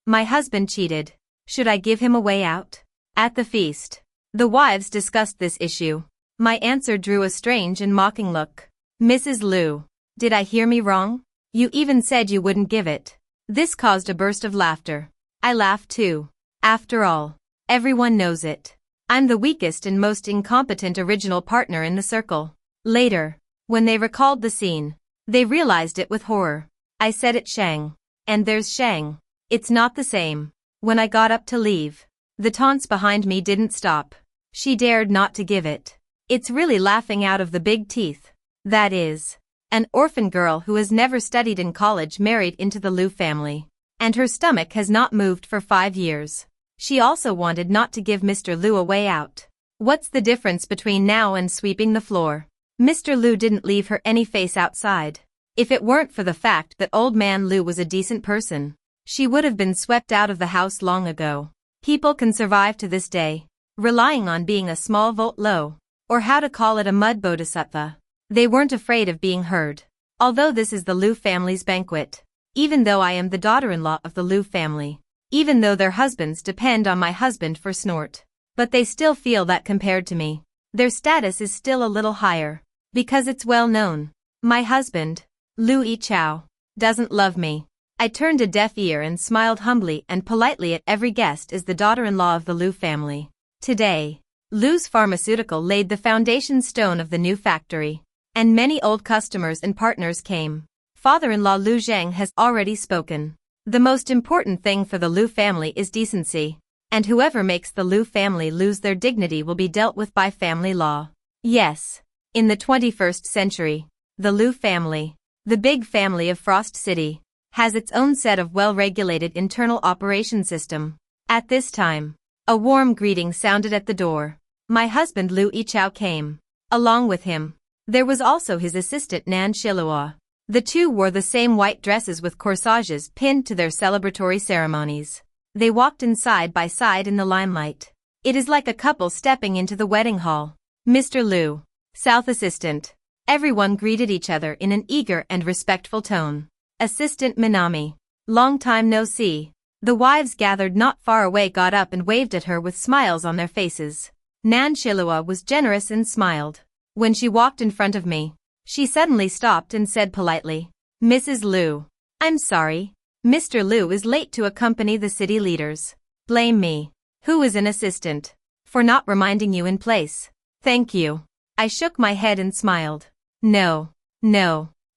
My husband cheated. Should I give him a way out? At the feast, the wives discussed this issue. My answer drew a strange and mocking look. Mrs. Liu, did I hear me wrong? You even said you wouldn't give it. This caused a burst of laughter. I laughed too. After all, everyone knows it. I'm the weakest and most incompetent original partner in the circle. Later, when they recalled the scene, they realized it with horror. I said it Sheng. And there's Sheng. It's not the same. When I got up to leave, the taunts behind me didn't stop. She dared not to give it. It's really laughing out of the big teeth. That is, an orphan girl who has never studied in college married into the Liu family. And her stomach has not moved for 5 years. She also wanted not to give Mr. Liu a way out. What's the difference between now and sweeping the floor? Mr. Liu didn't leave her any face outside. If it weren't for the fact that old man Liu was a decent person, she would have been swept out of the house long ago. People can survive to this day, relying on being a small volt low, or how to call it a mud bodhisattva. They weren't afraid of being heard. Although this is the Liu family's banquet, even though I am the daughter-in-law of the Liu family, even though their husbands depend on my husband for snort, but they still feel that compared to me, their status is still a little higher, because it's well known. My husband, Liu Yichao, doesn't love me. I turned a deaf ear and smiled humbly and politely at every guest as the daughter-in-law of the Liu family. Today, Liu's pharmaceutical laid the foundation stone of the new factory, and many old customers and partners came. Father-in-law Liu Zheng has already spoken. The most important thing for the Liu family is decency, and whoever makes the Liu family lose their dignity will be dealt with by family law. Yes, in the 21st century, the Liu family, the big family of Frost City, has its own set of well-regulated internal operation system. At this time, a warm greeting sounded at the door. My husband Liu Yichao came. Along with him, there was also his assistant Nan Shilua. The two wore the same white dresses with corsages pinned to their celebratory ceremonies. They walked in side by side in the limelight. It is like a couple stepping into the wedding hall. Mr. Liu, South Assistant. Everyone greeted each other in an eager and respectful tone. Assistant Minami. Long time no see. The wives gathered not far away got up and waved at her with smiles on their faces. Nan Shilua was generous and smiled. When she walked in front of me, she suddenly stopped and said politely, Mrs. Liu, I'm sorry. Mr. Liu is late to accompany the city leaders. Blame me, who is an assistant, for not reminding you in place. Thank you. I shook my head and smiled. No,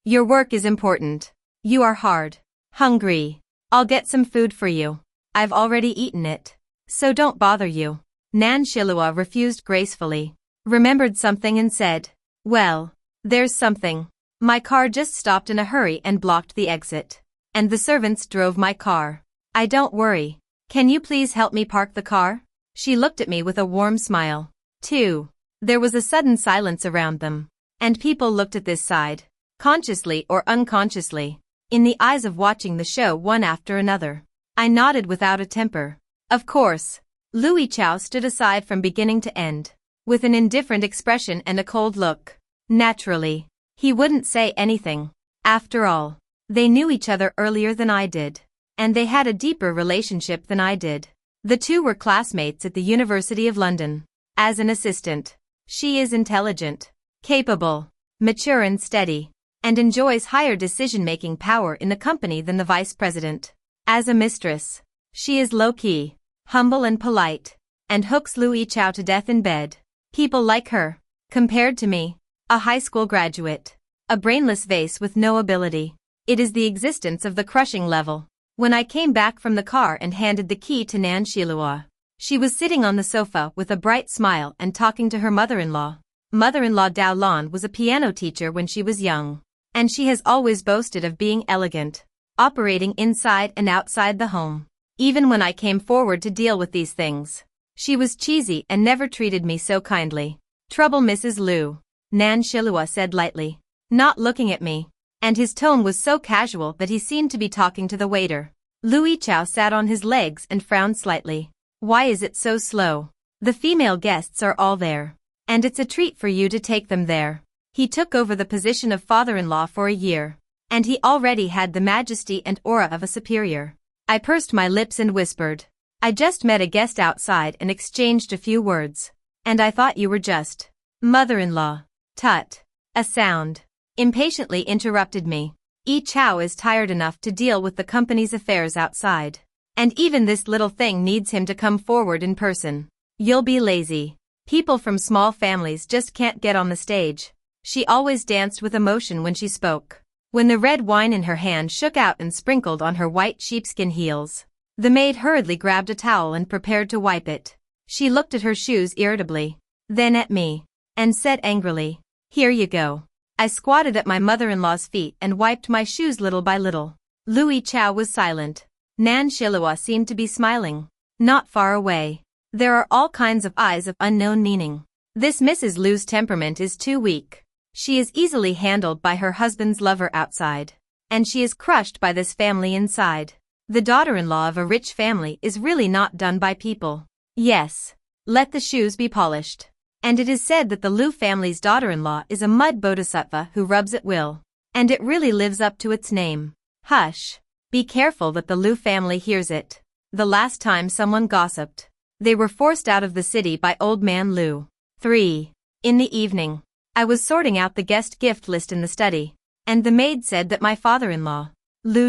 your work is important. You are hard, hungry. I'll get some food for you. I've already eaten it. So don't bother you. Nan Shilua refused gracefully, remembered something and said, well, there's something. My car just stopped in a hurry and blocked the exit. And the servants drove my car. I don't worry. Can you please help me park the car? She looked at me with a warm smile. 2. There was a sudden silence around them. And people looked at this side, consciously or unconsciously, in the eyes of watching the show one after another. I nodded without a temper. Of course. Liu Yichao stood aside from beginning to end, with an indifferent expression and a cold look. Naturally, he wouldn't say anything. After all, they knew each other earlier than I did, and they had a deeper relationship than I did. The two were classmates at the University of London. As an assistant, she is intelligent, capable, mature and steady, and enjoys higher decision-making power in the company than the vice president. As a mistress, she is low-key, humble and polite, and hooks Liu Yichao to death in bed. People like her, compared to me, a high school graduate, a brainless vase with no ability. It is the existence of the crushing level. When I came back from the car and handed the key to Nan Shilua, she was sitting on the sofa with a bright smile and talking to her mother-in-law. Mother-in-law Dao Lan was a piano teacher when she was young, and she has always boasted of being elegant, operating inside and outside the home. Even when I came forward to deal with these things, she was cheesy and never treated me so kindly. Trouble Mrs. Liu, Nan Shilua said lightly, not looking at me, and his tone was so casual that he seemed to be talking to the waiter. Liu Yichao sat on his legs and frowned slightly. Why is it so slow? The female guests are all there, and it's a treat for you to take them there. He took over the position of father-in-law for a year, and he already had the majesty and aura of a superior. I pursed my lips and whispered. I just met a guest outside and exchanged a few words. And I thought you were just mother-in-law. Tut. A sound impatiently interrupted me. Yi Chao is tired enough to deal with the company's affairs outside. And even this little thing needs him to come forward in person. You'll be lazy. People from small families just can't get on the stage. She always danced with emotion when she spoke. When the red wine in her hand shook out and sprinkled on her white sheepskin heels, the maid hurriedly grabbed a towel and prepared to wipe it. She looked at her shoes irritably, then at me, and said angrily, "Here you go." I squatted at my mother-in-law's feet and wiped my shoes little by little. Yi Chao was silent. Nan Shilua seemed to be smiling. Not far away, there are all kinds of eyes of unknown meaning. This Mrs. Lu's temperament is too weak. She is easily handled by her husband's lover outside, and she is crushed by this family inside. The daughter-in-law of a rich family is really not done by people. Yes, let the shoes be polished. And it is said that the Lu family's daughter-in-law is a mud bodhisattva who rubs at will. And it really lives up to its name. Hush. Be careful that the Lu family hears it. The last time someone gossiped, they were forced out of the city by old man Lu. 3. In the evening, I was sorting out the guest gift list in the study, and the maid said that my father-in-law,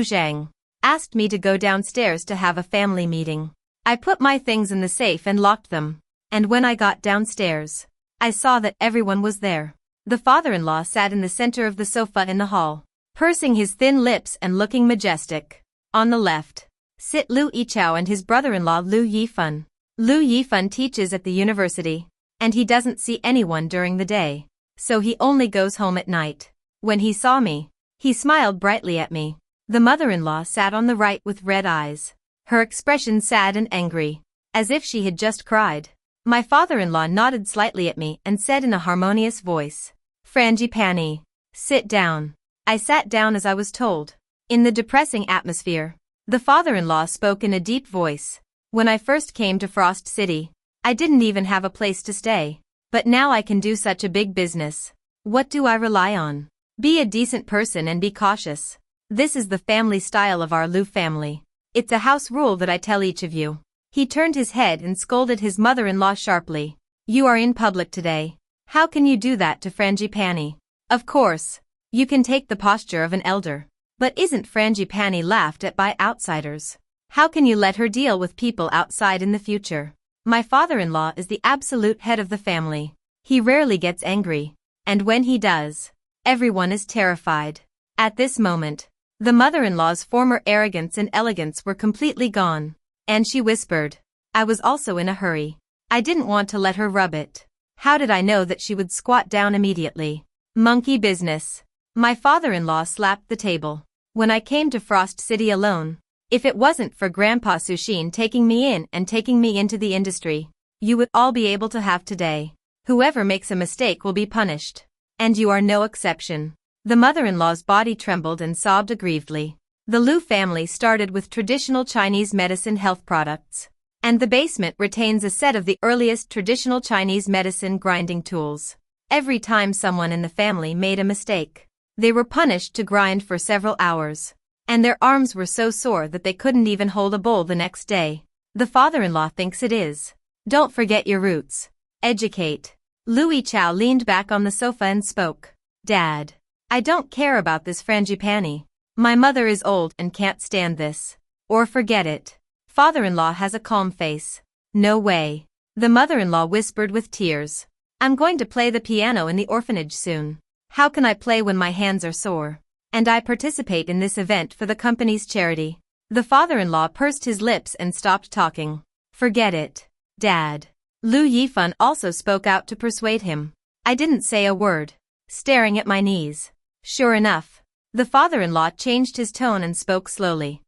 Sheng, asked me to go downstairs to have a family meeting. I put my things in the safe and locked them, and when I got downstairs, I saw that everyone was there. The father-in-law sat in the center of the sofa in the hall, pursing his thin lips and looking majestic. On the left, sit Yi Chao and his brother-in-law Lu Yifan. Lu Yifan teaches at the university, and he doesn't see anyone during the day, so he only goes home at night. When he saw me, he smiled brightly at me. The mother-in-law sat on the right with red eyes, her expression sad and angry, as if she had just cried. My father-in-law nodded slightly at me and said in a harmonious voice, "Frangipani, sit down." I sat down as I was told. In the depressing atmosphere, the father-in-law spoke in a deep voice. When I first came to Frost City, I didn't even have a place to stay. But now I can do such a big business. What do I rely on? Be a decent person and be cautious. This is the family style of our Lu family. It's a house rule that I tell each of you. He turned his head and scolded his mother-in-law sharply. You are in public today. How can you do that to Frangipani? Of course, you can take the posture of an elder. But isn't Frangipani laughed at by outsiders? How can you let her deal with people outside in the future? My father-in-law is the absolute head of the family. He rarely gets angry, and when he does, everyone is terrified. At this moment, the mother-in-law's former arrogance and elegance were completely gone, and she whispered. I was also in a hurry. I didn't want to let her rub it. How did I know that she would squat down immediately? Monkey business. My father-in-law slapped the table. When I came to Frost City alone, if it wasn't for Grandpa Sushin taking me in and taking me into the industry, you would all be able to have today. Whoever makes a mistake will be punished. And you are no exception. The mother-in-law's body trembled and sobbed aggrievedly. The Lu family started with traditional Chinese medicine health products, and the basement retains a set of the earliest traditional Chinese medicine grinding tools. Every time someone in the family made a mistake, they were punished to grind for several hours. And their arms were so sore that they couldn't even hold a bowl the next day. The father-in-law thinks it is. Don't forget your roots. Educate. Yi Chao leaned back on the sofa and spoke. Dad, I don't care about this Frangipani. My mother is old and can't stand this. Or forget it. Father-in-law has a calm face. No way. The mother-in-law whispered with tears. I'm going to play the piano in the orphanage soon. How can I play when my hands are sore? And I participate in this event for the company's charity. The father-in-law pursed his lips and stopped talking. Forget it, Dad. Lu Yifan also spoke out to persuade him. I didn't say a word, staring at my knees. Sure enough, the father-in-law changed his tone and spoke slowly.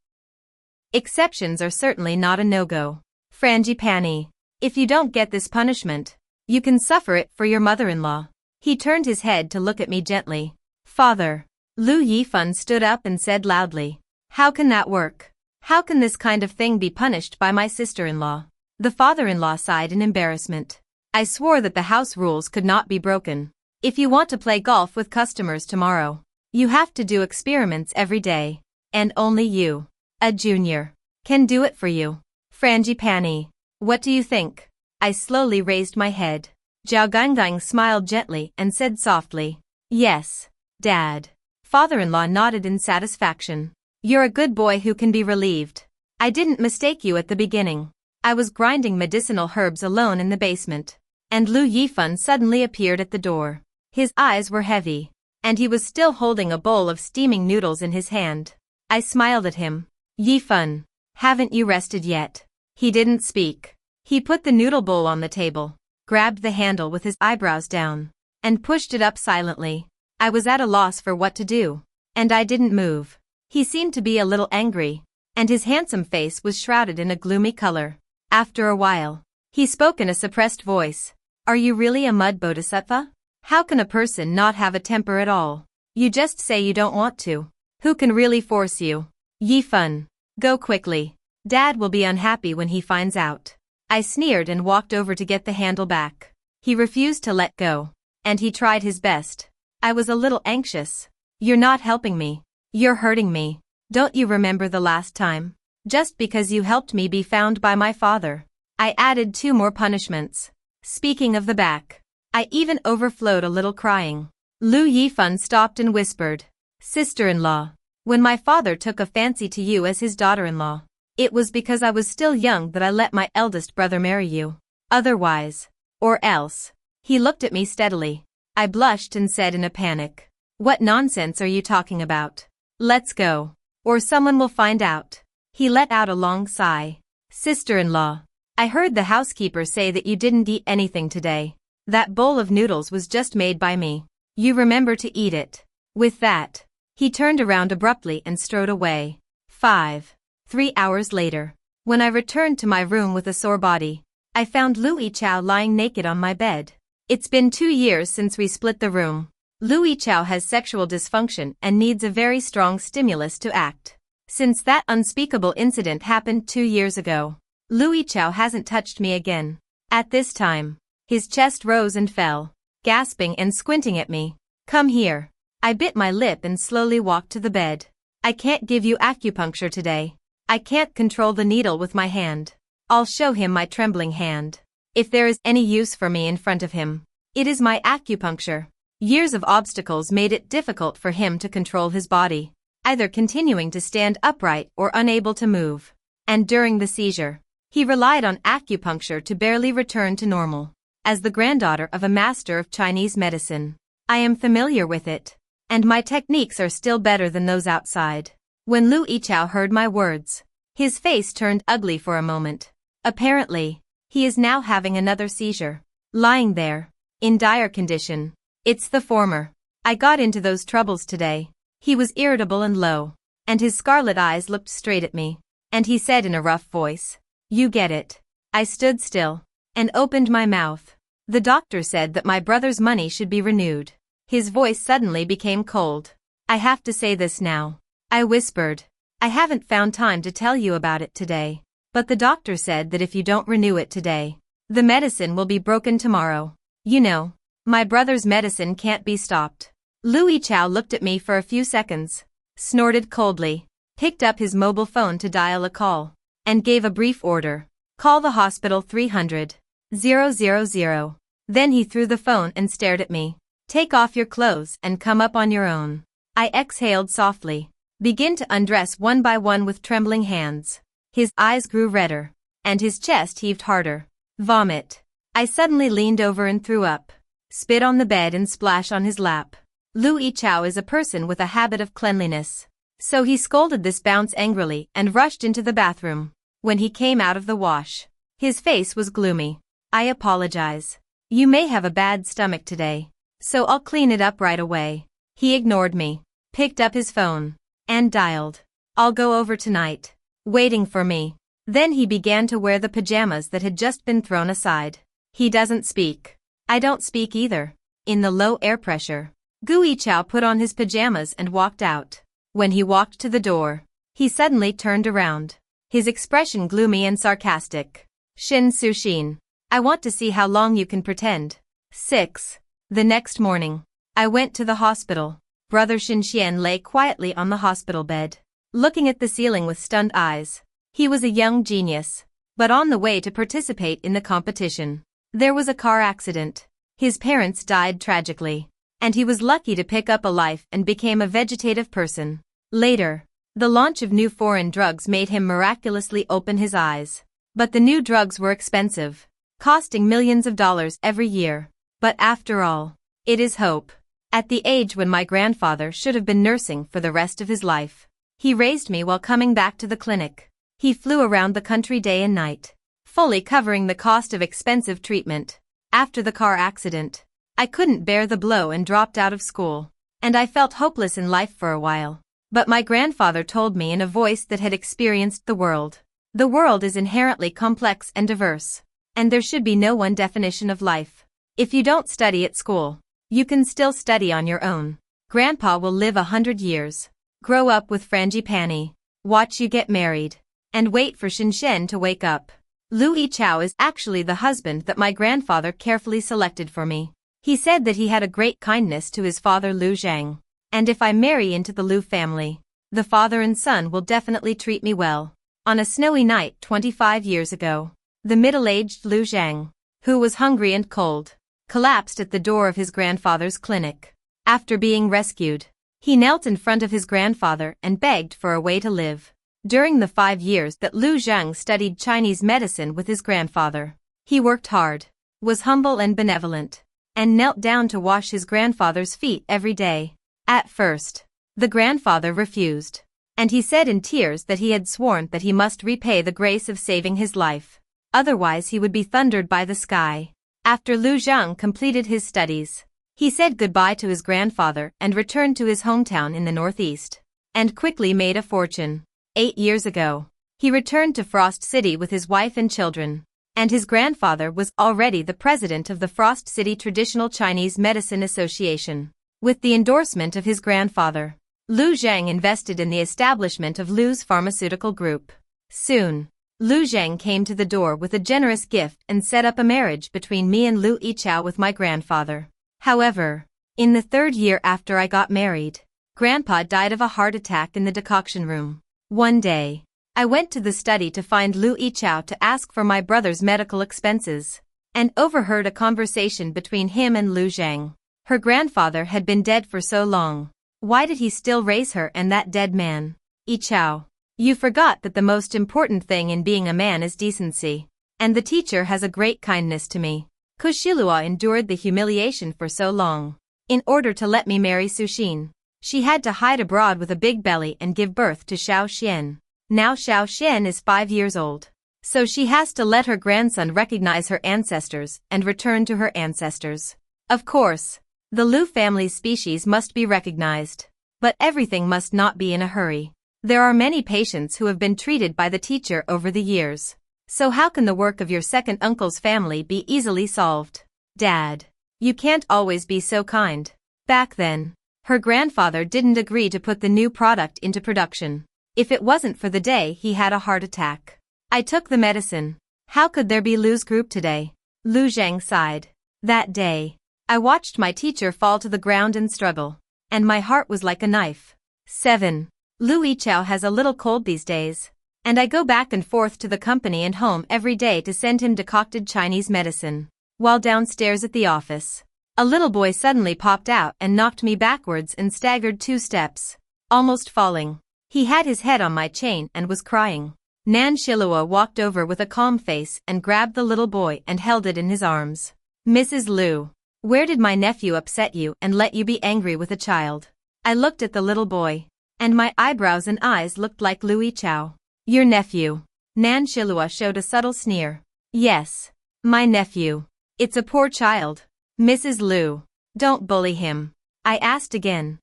Exceptions are certainly not a no-go. Frangipani, if you don't get this punishment, you can suffer it for your mother-in-law. He turned his head to look at me gently. Father. Lu Yifan stood up and said loudly. How can that work? How can this kind of thing be punished by my sister-in-law? The father-in-law sighed in embarrassment. I swore that the house rules could not be broken. If you want to play golf with customers tomorrow, you have to do experiments every day. And only you, a junior, Can do it for you. Frangipani. What do you think? I slowly raised my head. Zhao Gangang smiled gently and said softly, yes, Dad. Father-in-law nodded in satisfaction. You're a good boy who can be relieved. I didn't mistake you at the beginning. I was grinding medicinal herbs alone in the basement, and Lu Yifan suddenly appeared at the door. His eyes were heavy, and he was still holding a bowl of steaming noodles in his hand. I smiled at him. Yifan, haven't you rested yet? He didn't speak. He put the noodle bowl on the table, grabbed the handle with his eyebrows down, and pushed it up silently. I was at a loss for what to do, and I didn't move. He seemed to be a little angry, and his handsome face was shrouded in a gloomy color. After a while, he spoke in a suppressed voice. Are you really a mud bodhisattva? How can a person not have a temper at all? You just say you don't want to. Who can really force you? Yifan, go quickly. Dad will be unhappy when he finds out. I sneered and walked over to get the handle back. He refused to let go, and he tried his best. I was a little anxious. You're not helping me. You're hurting me. Don't you remember the last time? Just because you helped me be found by my father, I added 2 more punishments. Speaking of the back, I even overflowed a little crying. Lu Yifan stopped and whispered, Sister-in-law, when my father took a fancy to you as his daughter-in-law, it was because I was still young that I let my eldest brother marry you. Otherwise, or else. He looked at me steadily. I blushed and said in a panic, what nonsense are you talking about? Let's go, or someone will find out. He let out a long sigh. Sister-in-law, I heard the housekeeper say that you didn't eat anything today. That bowl of noodles was just made by me. You remember to eat it. With that, he turned around abruptly and strode away. 3 hours later, when I returned to my room with a sore body, I found Lu Yichao lying naked on my bed. It's been 2 years since we split the room. Lu Yichao has sexual dysfunction and needs a very strong stimulus to act. Since that unspeakable incident happened 2 years ago, Lu Yichao hasn't touched me again. At this time, his chest rose and fell, gasping and squinting at me. Come here. I bit my lip and slowly walked to the bed. I can't give you acupuncture today. I can't control the needle with my hand. I'll show him my trembling hand. If there is any use for me in front of him, it is my acupuncture. Years of obstacles made it difficult for him to control his body, either continuing to stand upright or unable to move. And during the seizure, he relied on acupuncture to barely return to normal. As the granddaughter of a master of Chinese medicine, I am familiar with it, and my techniques are still better than those outside. When Lu Yichao heard my words, his face turned ugly for a moment. Apparently, he is now having another seizure. Lying there, in dire condition. It's the former. I got into those troubles today. He was irritable and low, and his scarlet eyes looked straight at me, and he said in a rough voice, You get it. I stood still, and opened my mouth. The doctor said that my brother's money should be renewed. His voice suddenly became cold. I have to say this now. I whispered. I haven't found time to tell you about it today, but the doctor said that if you don't renew it today, the medicine will be broken tomorrow. You know, my brother's medicine can't be stopped. Lu Yichao looked at me for a few seconds, snorted coldly, picked up his mobile phone to dial a call, and gave a brief order. Call the hospital 300-000. Then he threw the phone and stared at me. Take off your clothes and come up on your own. I exhaled softly. Begin to undress one by one with trembling hands. His eyes grew redder, and his chest heaved harder. Vomit. I suddenly leaned over and threw up. Spit on the bed and splash on his lap. Lu Yichao is a person with a habit of cleanliness. So he scolded this bounce angrily and rushed into the bathroom. When he came out of the wash, his face was gloomy. I apologize. You may have a bad stomach today, so I'll clean it up right away. He ignored me, picked up his phone, and dialed. I'll go over tonight. Waiting for me. Then he began to wear the pajamas that had just been thrown aside. He doesn't speak. I don't speak either. In the low air pressure, Gu Yichao put on his pajamas and walked out. When he walked to the door, he suddenly turned around, his expression gloomy and sarcastic. Shin Sushin, I want to see how long you can pretend. 6. The next morning, I went to the hospital. Brother Shin Xian lay quietly on the hospital bed, looking at the ceiling with stunned eyes. He was a young genius, but on the way to participate in the competition, there was a car accident. His parents died tragically, and he was lucky to pick up a life and became a vegetative person. Later, the launch of new foreign drugs made him miraculously open his eyes. But the new drugs were expensive, costing millions of dollars every year. But after all, it is hope. At the age when my grandfather should have been nursing for the rest of his life, he raised me while coming back to the clinic. He flew around the country day and night, fully covering the cost of expensive treatment. After the car accident, I couldn't bear the blow and dropped out of school, and I felt hopeless in life for a while. But my grandfather told me in a voice that had experienced the world. The world is inherently complex and diverse, and there should be no one definition of life. If you don't study at school, you can still study on your own. Grandpa will live 100 years. Grow up with frangipani, watch you get married, and wait for Sheng to wake up. Lu Yichao is actually the husband that my grandfather carefully selected for me. He said that he had a great kindness to his father Lu Zhang, and if I marry into the Lu family, the father and son will definitely treat me well. On a snowy night 25 years ago, the middle-aged Lu Zhang, who was hungry and cold, collapsed at the door of his grandfather's clinic. After being rescued, he knelt in front of his grandfather and begged for a way to live. During the 5 years that Lu Zhang studied Chinese medicine with his grandfather, he worked hard, was humble and benevolent, and knelt down to wash his grandfather's feet every day. At first, the grandfather refused, and he said in tears that he had sworn that he must repay the grace of saving his life. Otherwise he would be thundered by the sky. After Lu Zhang completed his studies, he said goodbye to his grandfather and returned to his hometown in the northeast, and quickly made a fortune. 8 years ago, he returned to Frost City with his wife and children, and his grandfather was already the president of the Frost City Traditional Chinese Medicine Association. With the endorsement of his grandfather, Lu Zhang invested in the establishment of Lu's pharmaceutical group. Soon, Lu Zhang came to the door with a generous gift and set up a marriage between me and Lu Yichao with my grandfather. However, in the 3rd year after I got married, Grandpa died of a heart attack in the decoction room. One day, I went to the study to find Lu Yichao to ask for my brother's medical expenses, and overheard a conversation between him and Lu Zhang. Her grandfather had been dead for so long. Why did he still raise her and that dead man? Yichao, you forgot that the most important thing in being a man is decency, and the teacher has a great kindness to me. Kushilua endured the humiliation for so long. In order to let me marry Sushin, she had to hide abroad with a big belly and give birth to Xiao Xian. Now Xiao Xian is 5 years old, so she has to let her grandson recognize her ancestors and return to her ancestors. Of course, the Lu family's species must be recognized, but everything must not be in a hurry. There are many patients who have been treated by the teacher over the years. So how can the work of your second uncle's family be easily solved? Dad, you can't always be so kind. Back then, her grandfather didn't agree to put the new product into production. If it wasn't for the day he had a heart attack. I took the medicine. How could there be Lu's group today? Lu Zhang sighed. That day, I watched my teacher fall to the ground and struggle, and my heart was like a knife. 7. Lu Yichao has a little cold these days, and I go back and forth to the company and home every day to send him decocted Chinese medicine. While downstairs at the office, a little boy suddenly popped out and knocked me backwards and staggered 2 steps, almost falling. He had his head on my chain and was crying. Nan Shilua walked over with a calm face and grabbed the little boy and held it in his arms. Mrs. Lu, where did my nephew upset you and let you be angry with a child? I looked at the little boy, and my eyebrows and eyes looked like Lu Yichao. Your nephew. Nan Shilua showed a subtle sneer. Yes, my nephew. It's a poor child. Mrs. Lu, don't bully him. I asked again.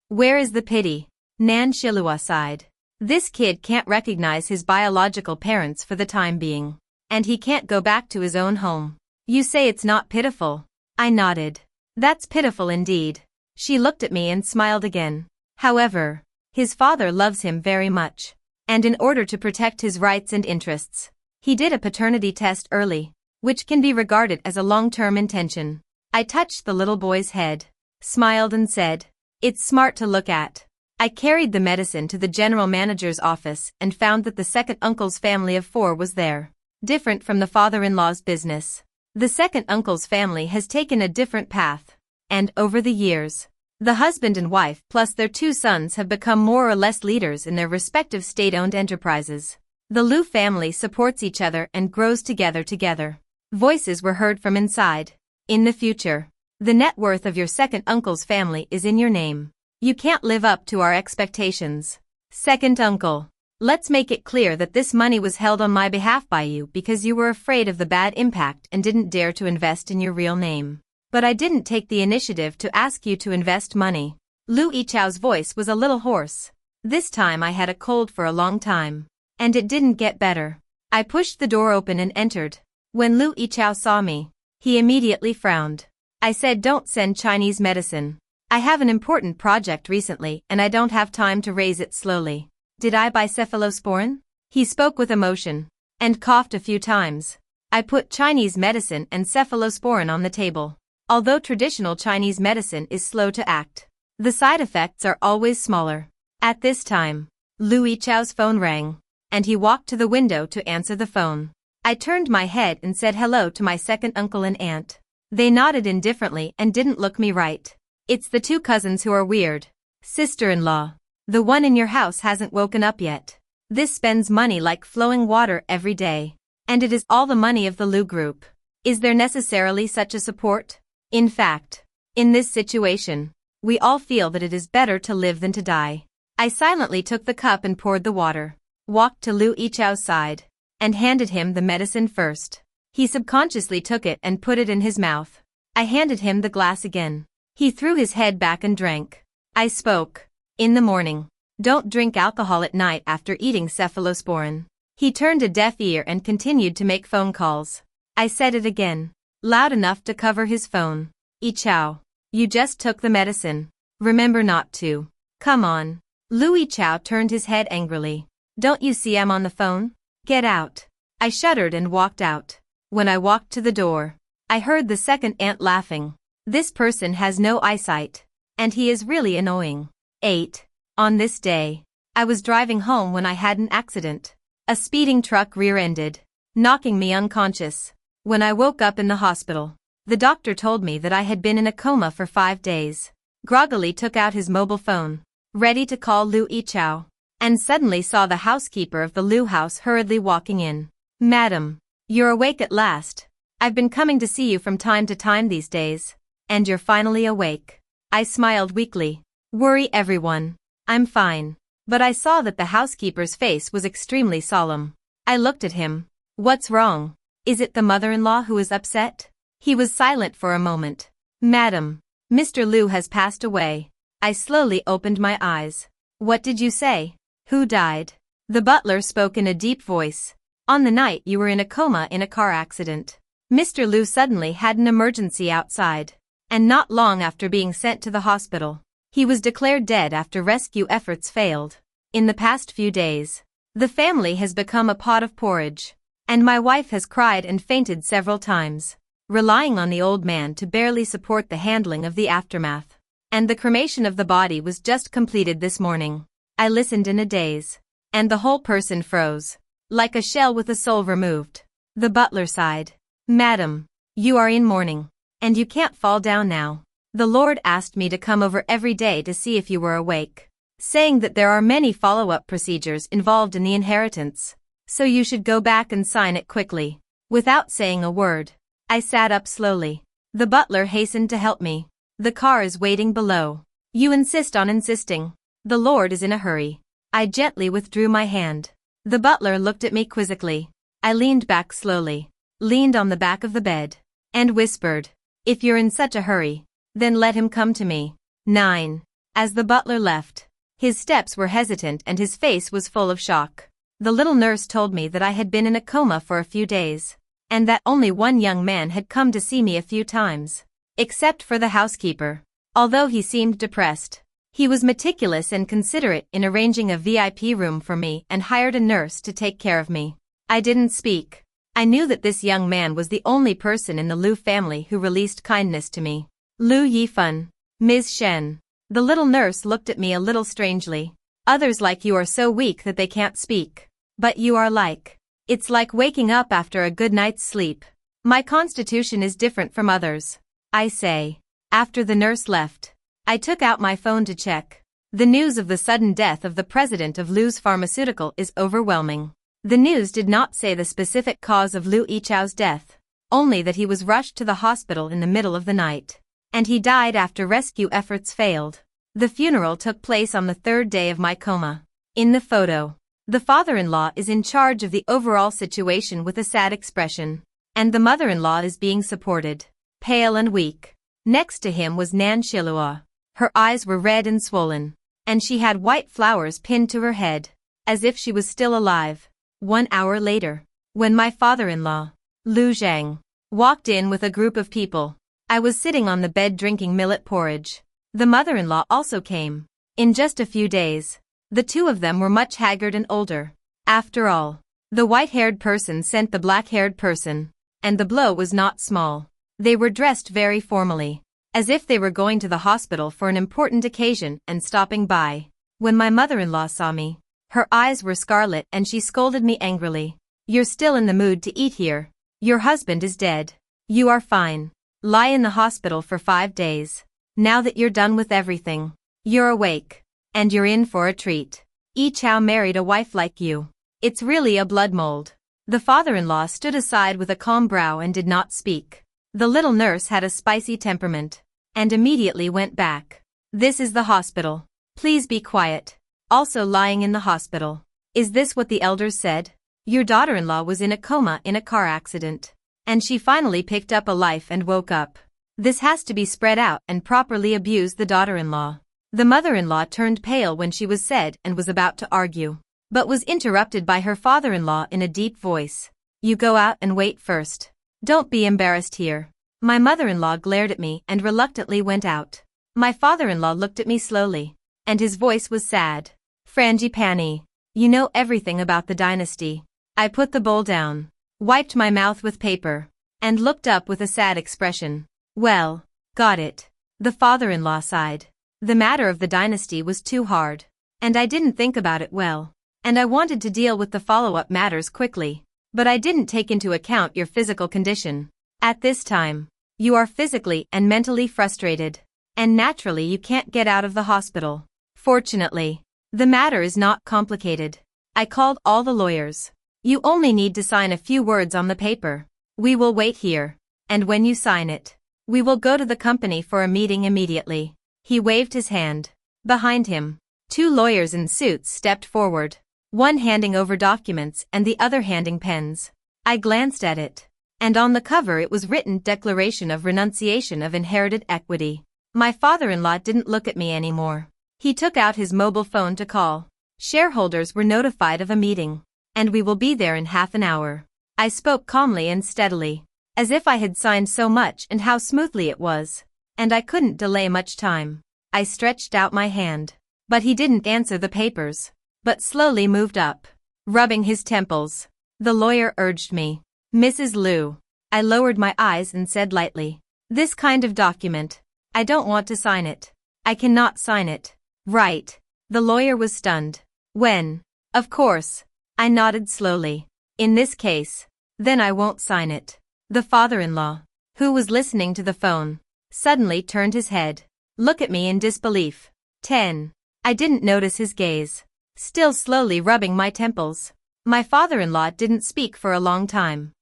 Where is the pity? Nan Shilua sighed. This kid can't recognize his biological parents for the time being, and he can't go back to his own home. You say it's not pitiful? I nodded. That's pitiful indeed. She looked at me and smiled again. However, his father loves him very much, and in order to protect his rights and interests, he did a paternity test early, which can be regarded as a long-term intention. I touched the little boy's head, smiled and said, it's smart to look at. I carried the medicine to the general manager's office and found that the second uncle's family of 4 was there. Different from the father-in-law's business. The second uncle's family has taken a different path. And, over the years, the husband and wife plus their 2 sons have become more or less leaders in their respective state-owned enterprises. The Liu family supports each other and grows together. Voices were heard from inside. In the future, the net worth of your second uncle's family is in your name. You can't live up to our expectations. Second uncle, let's make it clear that this money was held on my behalf by you because you were afraid of the bad impact and didn't dare to invest in your real name. But I didn't take the initiative to ask you to invest money. Lu Yichao's voice was a little hoarse. This time I had a cold for a long time. And it didn't get better. I pushed the door open and entered. When Lu Yichao saw me, he immediately frowned. I said, don't send Chinese medicine. I have an important project recently and I don't have time to raise it slowly. Did I buy cephalosporin? He spoke with emotion. And coughed a few times. I put Chinese medicine and cephalosporin on the table. Although traditional Chinese medicine is slow to act, the side effects are always smaller. At this time, Lu Yichao's phone rang, and he walked to the window to answer the phone. I turned my head and said hello to my second uncle and aunt. They nodded indifferently and didn't look me right. It's the 2 cousins who are weird. Sister-in-law. The one in your house hasn't woken up yet. This spends money like flowing water every day. And it is all the money of the Liu group. Is there necessarily such a support? In fact, in this situation, we all feel that it is better to live than to die. I silently took the cup and poured the water, walked to Lu Yichao's side, and handed him the medicine first. He subconsciously took it and put it in his mouth. I handed him the glass again. He threw his head back and drank. I spoke. In the morning, don't drink alcohol at night after eating cephalosporin. He turned a deaf ear and continued to make phone calls. I said it again, loud enough to cover his phone. Yichao, you just took the medicine. Remember not to. Come on. Lu Yichao turned his head angrily. Don't you see I'm on the phone? Get out. I shuddered and walked out. When I walked to the door, I heard the second aunt laughing. This person has no eyesight. And he is really annoying. 8. On this day, I was driving home when I had an accident. A speeding truck rear-ended, knocking me unconscious. When I woke up in the hospital, the doctor told me that I had been in a coma for 5 days. Groggily took out his mobile phone, ready to call Lu Yichao, and suddenly saw the housekeeper of the Liu house hurriedly walking in. Madam, you're awake at last. I've been coming to see you from time to time these days. And you're finally awake. I smiled weakly. Worry everyone. I'm fine. But I saw that the housekeeper's face was extremely solemn. I looked at him. What's wrong? Is it the mother-in-law who is upset? He was silent for a moment. Madam, Mr. Liu has passed away. I slowly opened my eyes. What did you say? Who died? The butler spoke in a deep voice. On the night you were in a coma in a car accident. Mr. Liu suddenly had an emergency outside. And not long after being sent to the hospital, he was declared dead after rescue efforts failed. In the past few days, the family has become a pot of porridge. And my wife has cried and fainted several times, relying on the old man to barely support the handling of the aftermath. And the cremation of the body was just completed this morning. I listened in a daze. And the whole person froze, like a shell with the soul removed. The butler sighed. Madam, you are in mourning. And you can't fall down now. The Lord asked me to come over every day to see if you were awake, saying that there are many follow-up procedures involved in the inheritance. So you should go back and sign it quickly. Without saying a word, I sat up slowly. The butler hastened to help me. The car is waiting below. You insist on insisting. The Lord is in a hurry. I gently withdrew my hand. The butler looked at me quizzically. I leaned back slowly, leaned on the back of the bed, and whispered, if you're in such a hurry, then let him come to me. 9. As the butler left, his steps were hesitant and his face was full of shock. The little nurse told me that I had been in a coma for a few days, and that only one young man had come to see me a few times. Except for the housekeeper. Although he seemed depressed, he was meticulous and considerate in arranging a VIP room for me and hired a nurse to take care of me. I didn't speak. I knew that this young man was the only person in the Liu family who released kindness to me. Liu Yifan, Ms. Shen. The little nurse looked at me a little strangely. Others like you are so weak that they can't speak. But you are like. It's like waking up after a good night's sleep. My constitution is different from others. I say. After the nurse left, I took out my phone to check. The news of the sudden death of the president of Lu's pharmaceutical is overwhelming. The news did not say the specific cause of Lu Yichao's death, only that he was rushed to the hospital in the middle of the night. And he died after rescue efforts failed. The funeral took place on the third day of my coma. In the photo, the father-in-law is in charge of the overall situation with a sad expression, and the mother-in-law is being supported, pale and weak. Next to him was Nan Shilua. Her eyes were red and swollen, and she had white flowers pinned to her head, as if she was still alive. 1 hour later, when my father-in-law, Lu Sheng, walked in with a group of people, I was sitting on the bed drinking millet porridge. The mother-in-law also came. In just a few days, the two of them were much haggard and older. After all, the white-haired person sent the black-haired person, and the blow was not small. They were dressed very formally, as if they were going to the hospital for an important occasion and stopping by. When my mother-in-law saw me, her eyes were scarlet and she scolded me angrily. You're still in the mood to eat here. Your husband is dead. You are fine. Lie in the hospital for 5 days. Now that you're done with everything, you're awake, and you're in for a treat. Yichao married a wife like you. It's really a blood mold. The father-in-law stood aside with a calm brow and did not speak. The little nurse had a spicy temperament, and immediately went back. This is the hospital. Please be quiet. Also lying in the hospital. Is this what the elders said? Your daughter-in-law was in a coma in a car accident, and she finally picked up a life and woke up. This has to be spread out and properly abuse the daughter-in-law. The mother-in-law turned pale when she was said and was about to argue, but was interrupted by her father-in-law in a deep voice. You go out and wait first. Don't be embarrassed here. My mother-in-law glared at me and reluctantly went out. My father-in-law looked at me slowly, and his voice was sad. Frangipani, you know everything about the dynasty. I put the bowl down, wiped my mouth with paper, and looked up with a sad expression. Well, got it. The father-in-law sighed. The matter of the dynasty was too hard, and I didn't think about it well, and I wanted to deal with the follow-up matters quickly, but I didn't take into account your physical condition. At this time, you are physically and mentally frustrated, and naturally you can't get out of the hospital. Fortunately, the matter is not complicated. I called all the lawyers. You only need to sign a few words on the paper. We will wait here, and when you sign it, we will go to the company for a meeting immediately. He waved his hand. Behind him, 2 lawyers in suits stepped forward, one handing over documents and the other handing pens. I glanced at it, and on the cover it was written Declaration of Renunciation of Inherited Equity. My father-in-law didn't look at me anymore. He took out his mobile phone to call. Shareholders were notified of a meeting, and we will be there in half an hour. I spoke calmly and steadily, as if I had signed so much and how smoothly it was, and I couldn't delay much time. I stretched out my hand, but he didn't answer the papers, but slowly moved up, rubbing his temples. The lawyer urged me. Mrs. Lu. I lowered my eyes and said lightly, this kind of document, I don't want to sign it. I cannot sign it. Right. The lawyer was stunned. When? Of course. I nodded slowly. In this case, then I won't sign it. The father-in-law, who was listening to the phone, suddenly turned his head. Look at me in disbelief. 10. I didn't notice his gaze, still slowly rubbing my temples. My father-in-law didn't speak for a long time.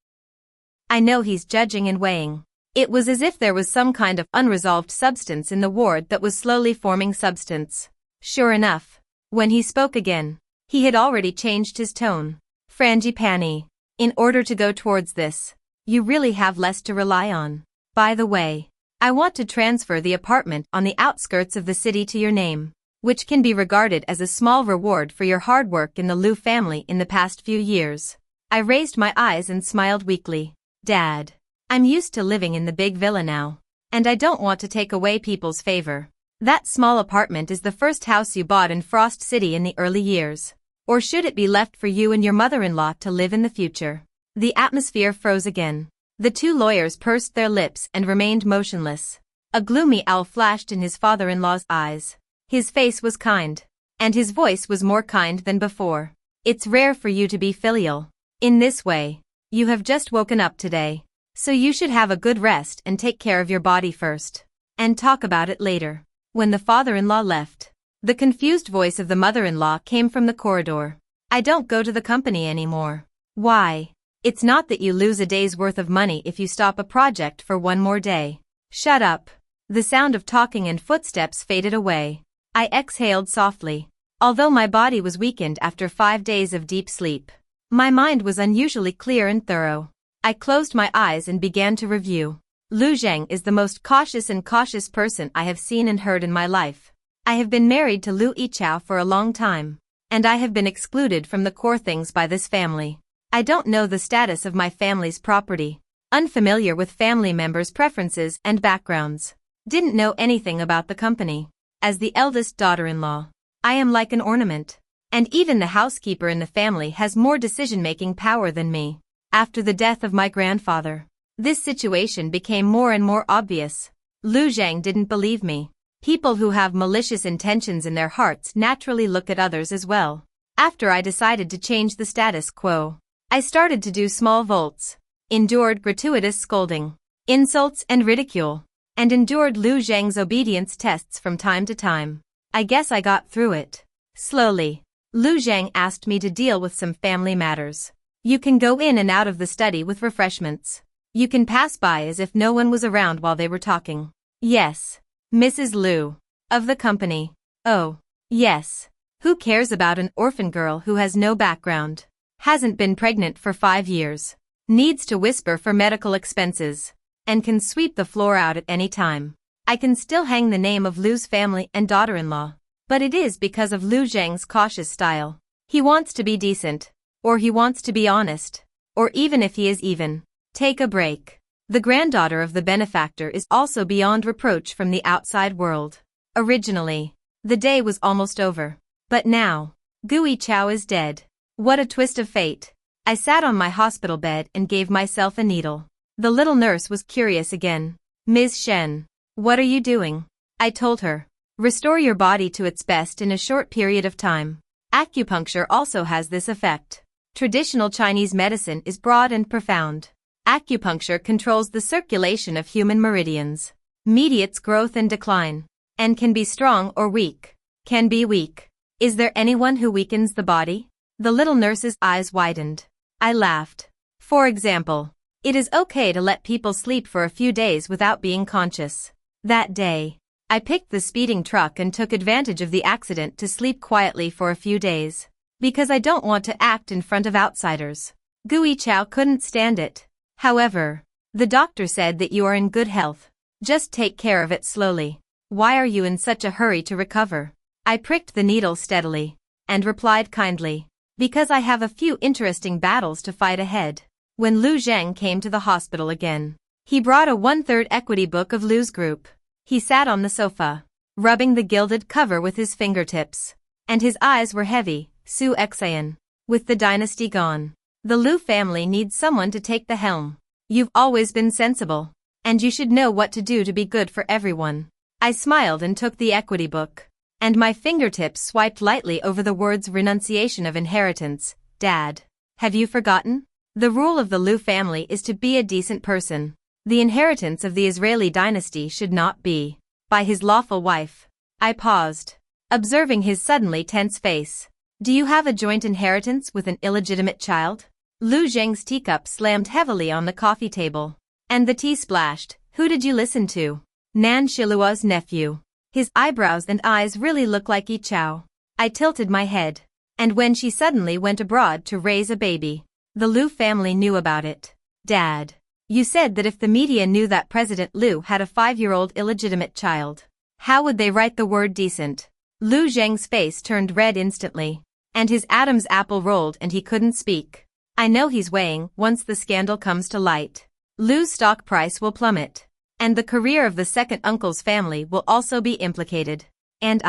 I know he's judging and weighing. It was as if there was some kind of unresolved substance in the ward that was slowly forming substance. Sure enough, when he spoke again, he had already changed his tone. Frangipani, in order to go towards this, you really have less to rely on. By the way, I want to transfer the apartment on the outskirts of the city to your name, which can be regarded as a small reward for your hard work in the Lu family in the past few years. I raised my eyes and smiled weakly. Dad, I'm used to living in the big villa now, and I don't want to take away people's favor. That small apartment is the first house you bought in Frost City in the early years. Or should it be left for you and your mother-in-law to live in the future? The atmosphere froze again. The 2 lawyers pursed their lips and remained motionless. A gloomy owl flashed in his father-in-law's eyes. His face was kind. And his voice was more kind than before. It's rare for you to be filial. In this way. You have just woken up today. So you should have a good rest and take care of your body first. And talk about it later. When the father-in-law left, the confused voice of the mother-in-law came from the corridor. I don't go to the company anymore. Why? It's not that you lose a day's worth of money if you stop a project for one more day. Shut up. The sound of talking and footsteps faded away. I exhaled softly. Although my body was weakened after 5 days of deep sleep, my mind was unusually clear and thorough. I closed my eyes and began to review. Lu Sheng is the most cautious person I have seen and heard in my life. I have been married to Lu Yichao for a long time, and I have been excluded from the core things by this family. I don't know the status of my family's property, unfamiliar with family members' preferences and backgrounds. Didn't know anything about the company. As the eldest daughter-in-law, I am like an ornament. And even the housekeeper in the family has more decision-making power than me. After the death of my grandfather, this situation became more and more obvious. Lu Sheng didn't believe me. People who have malicious intentions in their hearts naturally look at others as well. After I decided to change the status quo, I started to do small votes, endured gratuitous scolding, insults and ridicule, and endured Lu Sheng's obedience tests from time to time. I guess I got through it. Slowly, Lu Sheng asked me to deal with some family matters. You can go in and out of the study with refreshments. You can pass by as if no one was around while they were talking. Yes. Mrs. Lu. Of the company. Oh. Yes. Who cares about an orphan girl who has no background? Hasn't been pregnant for 5 years. Needs to whisper for medical expenses. And can sweep the floor out at any time. I can still hang the name of Lu's family and daughter-in-law. But it is because of Lu Sheng's cautious style. He wants to be decent. Or he wants to be honest. Or even if he is even, take a break. The granddaughter of the benefactor is also beyond reproach from the outside world. Originally, the day was almost over. But now, Gu Yichao is dead. What a twist of fate. I sat on my hospital bed and gave myself a needle. The little nurse was curious again. Ms. Shen, what are you doing? I told her. Restore your body to its best in a short period of time. Acupuncture also has this effect. Traditional Chinese medicine is broad and profound. Acupuncture controls the circulation of human meridians, mediates growth and decline, and can be strong or weak. Can be weak. Is there anyone who weakens the body? The little nurse's eyes widened. I laughed. For example, it is okay to let people sleep for a few days without being conscious. That day, I picked the speeding truck and took advantage of the accident to sleep quietly for a few days. Because I don't want to act in front of outsiders. Gu Yichao couldn't stand it. However, the doctor said that you are in good health. Just take care of it slowly. Why are you in such a hurry to recover? I pricked the needle steadily, and replied kindly. Because I have a few interesting battles to fight ahead. When Lu Sheng came to the hospital again, he brought a 1/3 equity book of Lu's group. He sat on the sofa, rubbing the gilded cover with his fingertips. And his eyes were heavy. Su Xian. With the dynasty gone, the Lu family needs someone to take the helm. You've always been sensible. And you should know what to do to be good for everyone. I smiled and took the equity book. And my fingertips swiped lightly over the words renunciation of inheritance. Dad, have you forgotten? The rule of the Lu family is to be a decent person. The inheritance of the Israeli dynasty should not be by his lawful wife. I paused, observing his suddenly tense face. Do you have a joint inheritance with an illegitimate child? Lu Sheng's teacup slammed heavily on the coffee table. And the tea splashed. Who did you listen to? Nan Shilua's nephew. His eyebrows and eyes really look like Yichao. I tilted my head. And when she suddenly went abroad to raise a baby, the Lu family knew about it. Dad, you said that if the media knew that President Lu had a 5-year-old illegitimate child, how would they write the word decent? Lu Sheng's face turned red instantly. And his Adam's apple rolled and he couldn't speak. I know he's weighing. Once the scandal comes to light, Lu's stock price will plummet. And the career of the second uncle's family will also be implicated. And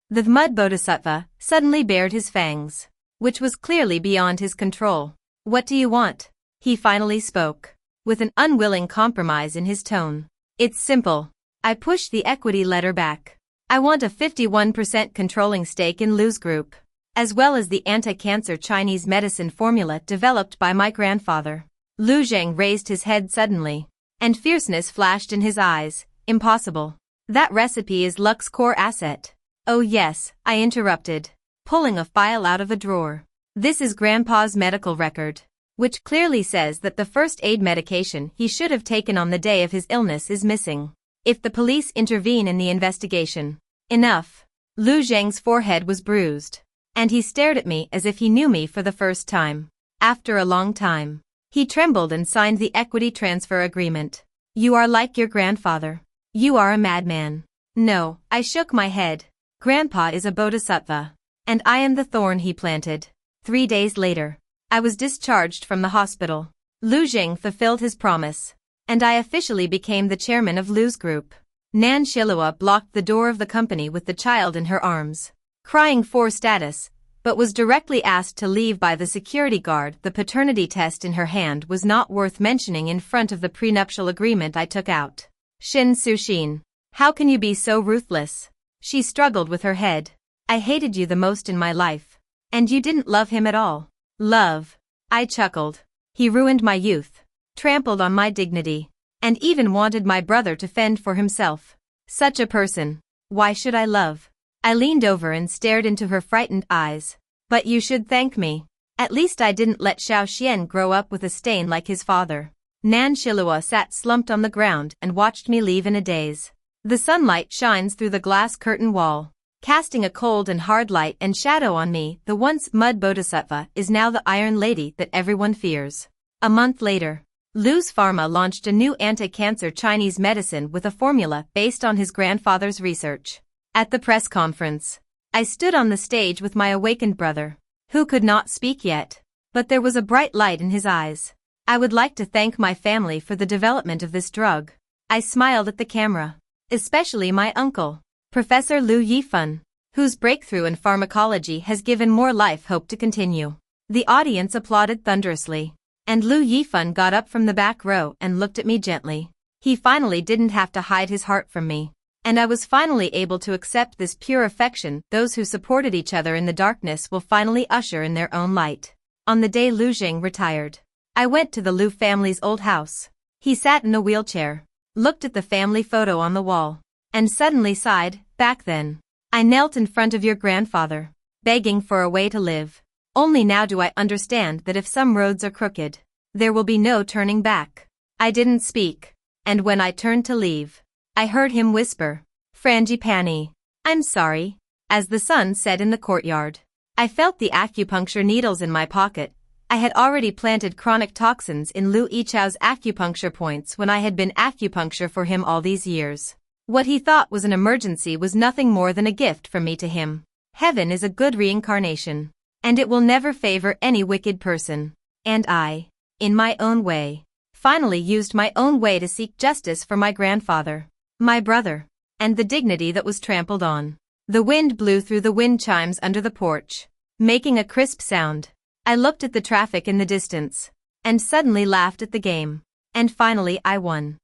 the mud bodhisattva, suddenly bared his fangs, which was clearly beyond his control. What do you want? He finally spoke, with an unwilling compromise in his tone. It's simple. I pushed the equity letter back. I want a 51% controlling stake in Lu's group, as well as the anti-cancer Chinese medicine formula developed by my grandfather. Lu Zheng raised his head suddenly, and fierceness flashed in his eyes. Impossible. That recipe is Luck's core asset. Oh yes, I interrupted, pulling a file out of a drawer. This is Grandpa's medical record, which clearly says that the first aid medication he should have taken on the day of his illness is missing. If the police intervene in the investigation. Enough. Lu Zheng's forehead was bruised, and he stared at me as if he knew me for the first time. After a long time, he trembled and signed the equity transfer agreement. You are like your grandfather. You are a madman. No, I shook my head. Grandpa is a bodhisattva, and I am the thorn he planted. 3 days later, I was discharged from the hospital. Lu Zheng fulfilled his promise, and I officially became the chairman of Lu's group. Nan Shilua blocked the door of the company with the child in her arms, crying for status, but was directly asked to leave by the security guard. The paternity test in her hand was not worth mentioning in front of the prenuptial agreement I took out. Shin Suxin, how can you be so ruthless? She struggled with her head. I hated you the most in my life. And you didn't love him at all. Love. I chuckled. He ruined my youth, trampled on my dignity, and even wanted my brother to fend for himself. Such a person. Why should I love? I leaned over and stared into her frightened eyes. But you should thank me. At least I didn't let Xiao Xian grow up with a stain like his father. Nan Shilua sat slumped on the ground and watched me leave in a daze. The sunlight shines through the glass curtain wall, casting a cold and hard light and shadow on me. The once mud bodhisattva is now the iron lady that everyone fears. A month later, Lu's Pharma launched a new anti-cancer Chinese medicine with a formula based on his grandfather's research. At the press conference, I stood on the stage with my awakened brother, who could not speak yet, but there was a bright light in his eyes. I would like to thank my family for the development of this drug. I smiled at the camera, especially my uncle, Professor Lu Yifan, whose breakthrough in pharmacology has given more life hope to continue. The audience applauded thunderously, and Lu Yifan got up from the back row and looked at me gently. He finally didn't have to hide his heart from me, and I was finally able to accept this pure affection. Those who supported each other in the darkness will finally usher in their own light. On the day Lu Zheng retired, I went to the Lu family's old house. He sat in a wheelchair, looked at the family photo on the wall, and suddenly sighed. Back then, I knelt in front of your grandfather, begging for a way to live. Only now do I understand that if some roads are crooked, there will be no turning back. I didn't speak, and when I turned to leave, I heard him whisper, Frangipani, I'm sorry. As the sun set in the courtyard, I felt the acupuncture needles in my pocket. I had already planted chronic toxins in Lu Yichao's acupuncture points when I had been acupuncture for him all these years. What he thought was an emergency was nothing more than a gift from me to him. Heaven is a good reincarnation, and it will never favor any wicked person. And I, in my own way, finally used my own way to seek justice for my grandfather, my brother, and the dignity that was trampled on. The wind blew through the wind chimes under the porch, making a crisp sound. I looked at the traffic in the distance, and suddenly laughed at the game. And finally I won.